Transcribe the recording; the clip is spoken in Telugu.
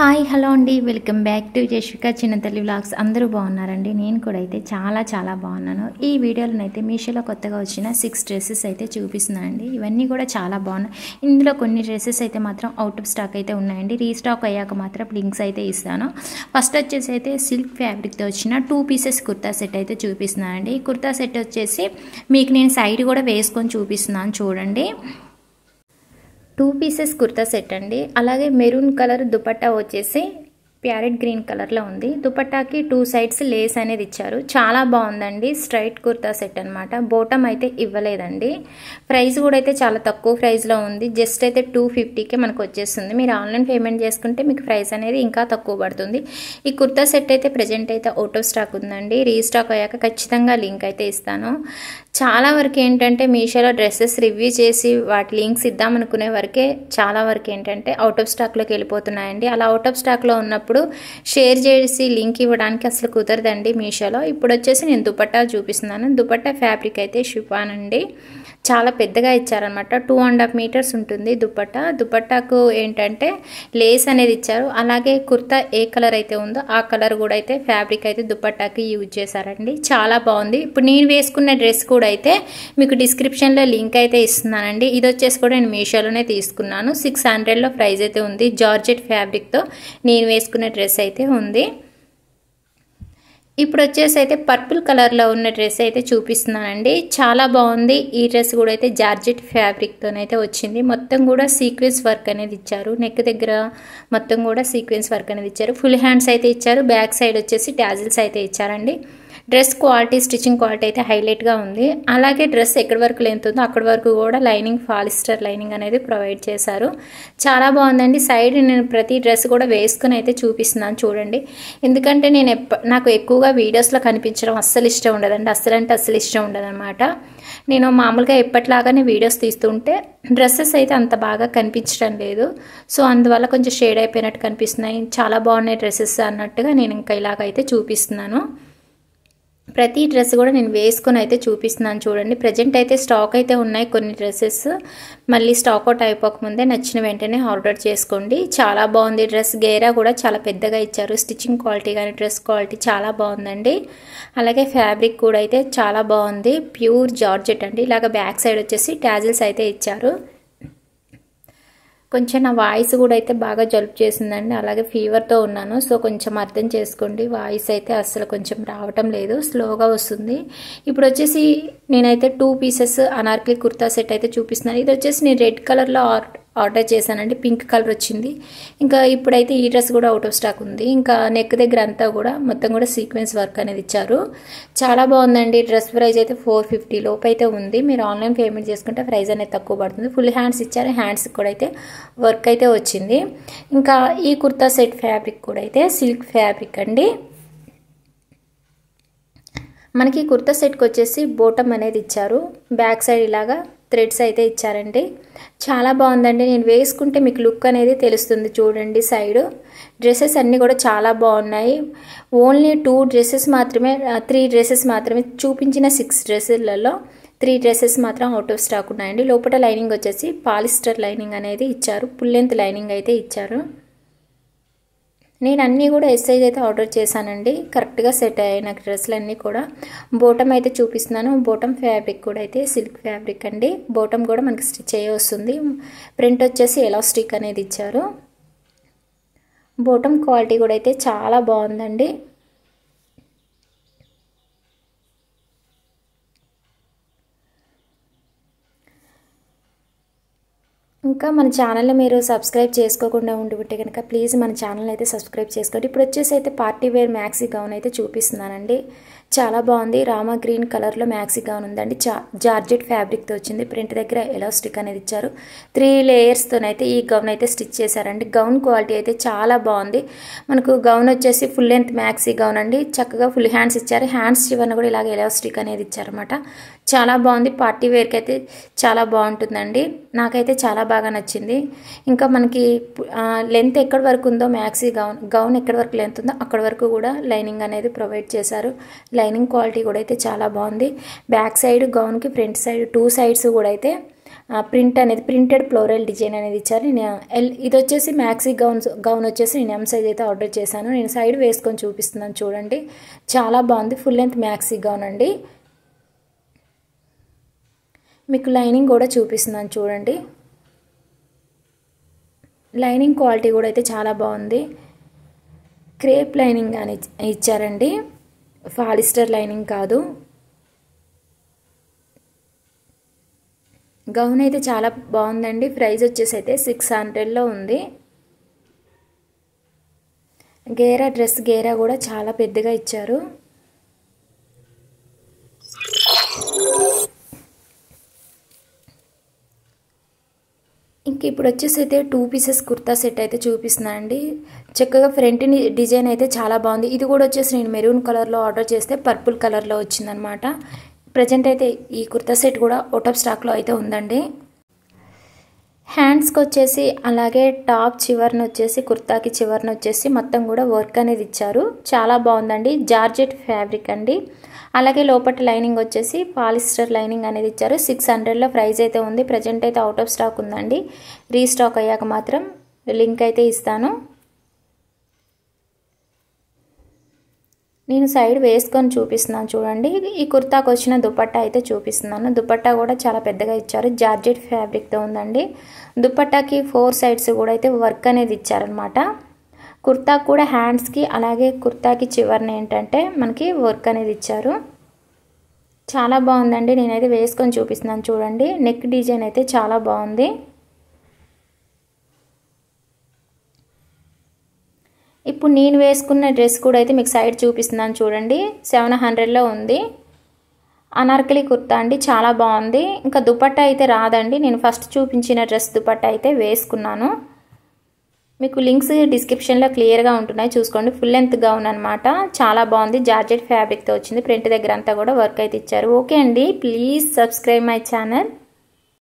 హాయ్ హలో అండి, welcome back to Jashvika చిన్నతల్లి vlogs. అందరూ బాగున్నారండి. నేను కూడా అయితే చాలా బాగున్నాను. ఈ వీడియోలోనైతే మీషోలో కొత్తగా వచ్చిన 6 డ్రెస్సెస్ అయితే చూపిస్తున్నానండి. ఇవన్నీ కూడా చాలా బాగున్నాయి. ఇందులో కొన్ని డ్రెస్సెస్ అయితే మాత్రం అవుట్ ఆఫ్ స్టాక్ అయితే ఉన్నాయండి. రీస్టాక్ అయ్యాక మాత్రం లింక్స్ అయితే ఇస్తాను. ఫస్ట్ వచ్చేసి అయితే సిల్క్ ఫ్యాబ్రిక్తో వచ్చిన 2 పీసెస్ కుర్తా సెట్ అయితే చూపిస్తున్నానండి. ఈ కుర్తా సెట్ వచ్చేసి మీకు నేను సైడ్ కూడా వేసుకొని చూపిస్తున్నాను చూడండి. 2 పీసెస్ కుర్తా సెట్ అండి. అలాగే మెరూన్ కలర్ దుపట్టా వచ్చేసి ప్యారెట్ గ్రీన్ కలర్లో ఉంది. దుపట్టాకి 2 సైడ్స్ లేస్ అనేది ఇచ్చారు. చాలా బాగుందండి. స్ట్రైట్ కుర్తా సెట్ అనమాట. బోటం అయితే ఇవ్వలేదండి. ప్రైస్ కూడా అయితే చాలా తక్కువ ప్రైస్లో ఉంది. జస్ట్ అయితే 250కే మనకు వచ్చేస్తుంది. మీరు ఆన్లైన్ పేమెంట్ చేసుకుంటే మీకు ప్రైస్ అనేది ఇంకా తక్కువ పడుతుంది. ఈ కుర్తా సెట్ అయితే ప్రజెంట్ అయితే అవుట్ ఆఫ్ స్టాక్ ఉందండి. రీస్టాక్ అయ్యాక ఖచ్చితంగా లింక్ అయితే ఇస్తాను. చాలా వరకు ఏంటంటే మీషోలో డ్రెస్సెస్ రివ్యూ చేసి వాటి లింక్స్ ఇద్దాం అనుకునే వరకే చాలా వరకు ఏంటంటే అవుట్ ఆఫ్ స్టాక్లోకి వెళ్ళిపోతున్నాయండి. అలా అవుట్ ఆఫ్ స్టాక్లో ఉన్నప్పుడు షేర్ చేసి లింక్ ఇవ్వడానికి అసలు కుదరదండి మీషోలో. ఇప్పుడు వచ్చేసి నేను దుపట్టా చూపిస్తున్నాను. దుపట్టా ఫ్యాబ్రిక్ అయితే షిఫాన్ అండి. చాలా పెద్దగా ఇచ్చారనమాట. 2.5 మీటర్స్ ఉంటుంది దుపట్టా. దుపట్టాకు ఏంటంటే లేస్ అనేది ఇచ్చారు. అలాగే కుర్తా ఏ కలర్ అయితే ఉందో ఆ కలర్ కూడా అయితే ఫ్యాబ్రిక్ అయితే దుపట్టాకి యూజ్ చేశారండి. చాలా బాగుంది. ఇప్పుడు నేను వేసుకున్న డ్రెస్ కూడా అయితే మీకు డిస్క్రిప్షన్లో లింక్ అయితే ఇస్తున్నానండి. ఇది వచ్చేసి కూడా నేను మీషోలోనే తీసుకున్నాను. 600లో ప్రైస్ అయితే ఉంది. జార్జెట్ ఫ్యాబ్రిక్తో నేను వేసుకున్న డ్రెస్ అయితే ఉంది. ఇప్పుడు వచ్చేసి అయితే పర్పుల్ కలర్లో ఉన్న డ్రెస్ అయితే చూపిస్తున్నానండి. చాలా బాగుంది. ఈ డ్రెస్ కూడా అయితే జార్జెట్ ఫ్యాబ్రిక్తోనైతే వచ్చింది. మొత్తం కూడా సీక్వెన్స్ వర్క్ అనేది ఇచ్చారు. నెక్ దగ్గర మొత్తం కూడా సీక్వెన్స్ వర్క్ అనేది ఇచ్చారు. ఫుల్ హ్యాండ్స్ అయితే ఇచ్చారు. బ్యాక్ సైడ్ వచ్చేసి టాజిల్స్ అయితే ఇచ్చారండి. డ్రెస్ క్వాలిటీ, స్టిచ్చింగ్ క్వాలిటీ అయితే హైలైట్గా ఉంది. అలాగే డ్రెస్ ఎక్కడి వరకు లెంత్ ఉందో అక్కడి వరకు కూడా లైనింగ్, పాలిస్టర్ లైనింగ్ అనేది ప్రొవైడ్ చేశారు. చాలా బాగుందండి. సైడ్ నేను ప్రతి డ్రెస్ కూడా వేసుకుని అయితే చూపిస్తున్నాను చూడండి. ఎందుకంటే నాకు ఎక్కువగా వీడియోస్లో కనిపించడం అస్సలు ఇష్టం ఉండదండి. అస్సలు ఇష్టం ఉండదన్నమాట. నేను మామూలుగా ఎప్పటిలాగానే వీడియోస్ తీస్తుంటే డ్రెస్సెస్ అయితే అంత బాగా కనిపించడం లేదు. సో అందువల్ల కొంచెం షేడ్ అయిపోయినట్టు కనిపిస్తున్నాయి. చాలా బాగున్నాయి డ్రెస్సెస్ అన్నట్టుగా నేను ఇంకా ఇలాగైతే చూపిస్తున్నాను. ప్రతి డ్రెస్ కూడా నేను వేసుకొని అయితే చూపిస్తున్నాను చూడండి. ప్రజెంట్ అయితే స్టాక్ అయితే ఉన్నాయి కొన్ని డ్రెస్సెస్. మళ్ళీ స్టాక్ అవుట్ అయిపోకముందే నచ్చిన వెంటనే ఆర్డర్ చేసుకోండి. చాలా బాగుంది డ్రెస్. గేరా కూడా చాలా పెద్దగా ఇచ్చారు. స్టిచ్చింగ్ క్వాలిటీ కానీ డ్రెస్ క్వాలిటీ చాలా బాగుందండి. అలాగే ఫ్యాబ్రిక్ కూడా అయితే చాలా బాగుంది. ప్యూర్ జార్జెట్ అండి. ఇలాగ బ్యాక్ సైడ్ వచ్చేసి టాజిల్స్ అయితే ఇచ్చారు. కొంచెం నా వాయిస్ కూడా అయితే బాగా జలుబు చేసిందండి. అలాగే ఫీవర్తో ఉన్నాను. సో కొంచెం అర్థం చేసుకోండి. వాయిస్ అయితే అస్సలు కొంచెం రావటం లేదు, స్లోగా వస్తుంది. ఇప్పుడు వచ్చేసి నేనైతే 2 పీసెస్ అనార్కలి కుర్తా సెట్ అయితే చూపిస్తున్నాను. ఇది వచ్చేసి నేను రెడ్ కలర్లో ఆర్డర్ చేశానండి. పింక్ కలర్ వచ్చింది. ఇంకా ఇప్పుడైతే ఈ డ్రెస్ కూడా అవుట్ ఆఫ్ స్టాక్ ఉంది. ఇంకా నెక్ దగ్గర అంతా కూడా మొత్తం కూడా సీక్వెన్స్ వర్క్ అనేది ఇచ్చారు. చాలా బాగుందండి. డ్రెస్ ప్రైస్ అయితే 450 లోపు అయితే ఉంది. మీరు ఆన్లైన్ పేమెంట్ చేసుకుంటే ప్రైస్ అనేది తక్కువ పడుతుంది. ఫుల్ హ్యాండ్స్ ఇచ్చారు. హ్యాండ్స్కి కూడా అయితే వర్క్ అయితే వచ్చింది. ఇంకా ఈ కుర్తా సెట్ ఫ్యాబ్రిక్ కూడా అయితే సిల్క్ ఫ్యాబ్రిక్ అండి. మనకి కుర్తా సెట్కి వచ్చేసి బోటం అనేది ఇచ్చారు. బ్యాక్ సైడ్ ఇలాగా థ్రెడ్స్ అయితే ఇచ్చారండి. చాలా బాగుందండి. నేను వేసుకుంటే మీకు లుక్ అనేది తెలుస్తుంది చూడండి. సైడ్ డ్రెస్సెస్ అన్నీ కూడా చాలా బాగున్నాయి. ఓన్లీ 3 డ్రెస్సెస్ మాత్రమే చూపించిన 6 డ్రెస్సులలో 3 డ్రెస్సెస్ మాత్రం అవుట్ ఆఫ్ స్టాక్ ఉన్నాయండి. లోపల లైనింగ్ వచ్చేసి పాలిస్టర్ లైనింగ్ అనేది ఇచ్చారు. ఫుల్ లెంత్ లైనింగ్ అయితే ఇచ్చారు. నేను అన్నీ కూడా సైజ్ అయితే ఆర్డర్ చేశానండి. కరెక్ట్గా సెట్ అయ్యాయి నాకు డ్రెస్సులు అన్నీ కూడా. బోటం అయితే చూపిస్తున్నాను. బోటం ఫ్యాబ్రిక్ కూడా అయితే సిల్క్ ఫ్యాబ్రిక్ అండి. బోటం కూడా మనకి స్టిచ్ అయ్యి వస్తుంది. ప్రింట్ వచ్చేసి ఎలాస్టిక్ అనేది ఇచ్చారు. బోటం క్వాలిటీ కూడా అయితే చాలా బాగుందండి. ఇంకా మన ఛానల్ని మీరు సబ్స్క్రైబ్ చేసుకోకుండా ఉంటే కనుక ప్లీజ్ మన ఛానల్ అయితే సబ్స్క్రైబ్ చేసుకోండి. ఇప్పుడు వచ్చేసి అయితే పార్టీ వేర్ మ్యాక్సీ గౌన్ అయితే చూపిస్తున్నానండి. చాలా బాగుంది. రామా గ్రీన్ కలర్లో మ్యాక్సీ గౌన్ ఉందండి. జార్జెట్ ఫ్యాబ్రిక్తో వచ్చింది. ప్రింట్ దగ్గర ఎలాస్టిక్ అనేది ఇచ్చారు. 3 లేయర్స్తోనైతే ఈ గౌన్ అయితే స్టిచ్ చేశారండి. గౌన్ క్వాలిటీ అయితే చాలా బాగుంది. మనకు గౌన్ వచ్చేసి ఫుల్ లెంత్ మ్యాక్సీ గౌన్ అండి. చక్కగా ఫుల్ హ్యాండ్స్ ఇచ్చారు. హ్యాండ్స్ చివరన కూడా ఇలాగ ఎలాస్టిక్ అనేది ఇచ్చారన్నమాట. చాలా బాగుంది. పార్టీ వేర్కి అయితే చాలా బాగుంటుందండి. నాకైతే చాలా బాగా నచ్చింది. ఇంకా మనకి లెంత్ ఎక్కడి వరకు ఉందో మ్యాక్సీ గౌన్ ఎక్కడి వరకు లెంత్ ఉందో అక్కడి వరకు కూడా లైనింగ్ అనేది ప్రొవైడ్ చేశారు. లైనింగ్ క్వాలిటీ కూడా అయితే చాలా బాగుంది. బ్యాక్ సైడ్ గౌన్కి ఫ్రంట్ సైడ్ 2 సైడ్స్ కూడా అయితే ప్రింట్ అనేది ప్రింటెడ్ ఫ్లోరల్ డిజైన్ అనేది ఇచ్చారు. నేను ఇది వచ్చేసి మ్యాక్సీ గౌన్ వచ్చేసి నేను ఎం సైజ్ అయితే ఆర్డర్ చేశాను. నేను సైడ్ వేసుకొని చూపిస్తున్నాను చూడండి, చాలా బాగుంది. ఫుల్ లెంత్ మ్యాక్సీ గౌన్ అండి. మీకు లైనింగ్ కూడా చూపిస్తున్నాను చూడండి. లైనింగ్ క్వాలిటీ కూడా అయితే చాలా బాగుంది. క్రేప్ లైనింగ్ అని ఇచ్చారండి, పాలిస్టర్ లైనింగ్ కాదు. గౌన్ అయితే చాలా బాగుందండి. ప్రైస్ వచ్చేసి అయితే 600లో ఉంది. డ్రెస్ గేరా కూడా చాలా పెద్దగా ఇచ్చారు. ఇంక ఇప్పుడు వచ్చేసి అయితే 2 పీసెస్ కుర్తా సెట్ అయితే చూపిస్తున్నా అండి. చక్కగా ఫ్రంట్ డిజైన్ అయితే చాలా బాగుంది. ఇది కూడా వచ్చేసి నేను మెరూన్ కలర్లో ఆర్డర్ చేస్తే పర్పుల్ కలర్లో వచ్చిందనమాట. ప్రజెంట్ అయితే ఈ కుర్తా సెట్ కూడా అవుట్ ఆఫ్ స్టాక్లో అయితే ఉందండి. హ్యాండ్స్కి వచ్చేసి అలాగే టాప్ చివరిని వచ్చేసి కుర్తాకి చివరిని వచ్చేసి మొత్తం కూడా వర్క్ అనేది ఇచ్చారు. చాలా బాగుందండి. జార్జెట్ ఫ్యాబ్రిక్ అండి. అలాగే లోపల లైనింగ్ వచ్చేసి పాలిస్టర్ లైనింగ్ అనేది ఇచ్చారు. 600లో ప్రైస్ అయితే ఉంది. ప్రజెంట్ అయితే అవుట్ ఆఫ్ స్టాక్ ఉందండి. రీస్టాక్ అయ్యాక మాత్రం లింక్ అయితే ఇస్తాను. నేను సైడ్ వేసుకొని చూపిస్తున్నాను చూడండి. ఈ కుర్తాకు వచ్చిన దుపట్టా అయితే చూపిస్తున్నాను. దుపట్టా కూడా చాలా పెద్దగా ఇచ్చారు. జార్జెట్ ఫ్యాబ్రిక్తో ఉందండి. దుపట్టాకి 4 సైడ్స్ కూడా అయితే వర్క్ అనేది ఇచ్చారనమాట. కుర్తాకు కూడా హ్యాండ్స్కి అలాగే కుర్తాకి చివరిని ఏంటంటే మనకి వర్క్ అనేది ఇచ్చారు. చాలా బాగుందండి. నేనైతే వేసుకొని చూపిస్తున్నాను చూడండి. నెక్ డిజైన్ అయితే చాలా బాగుంది. ఇప్పుడు నేను వేసుకున్న డ్రెస్ కూడా అయితే మీకు సైడ్ చూపిస్తున్నాను చూడండి. 700లో ఉంది. అనార్కలి కుర్తా అండి, చాలా బాగుంది. ఇంకా దుపట్టా అయితే రాదండి. నేను ఫస్ట్ చూపించిన డ్రెస్ దుపట్టా అయితే వేసుకున్నాను. మీకు లింక్స్ డిస్క్రిప్షన్లో క్లియర్గా ఉంటున్నాయి, చూసుకోండి. ఫుల్ లెంత్ గౌన్ అనమాట, చాలా బాగుంది. జార్జెట్ ఫ్యాబ్రిక్తో వచ్చింది. ప్రింట్ దగ్గర అంతా కూడా వర్క్ అయితే ఇచ్చారు. ఓకే అండి, ప్లీజ్ సబ్స్క్రైబ్ మై ఛానల్.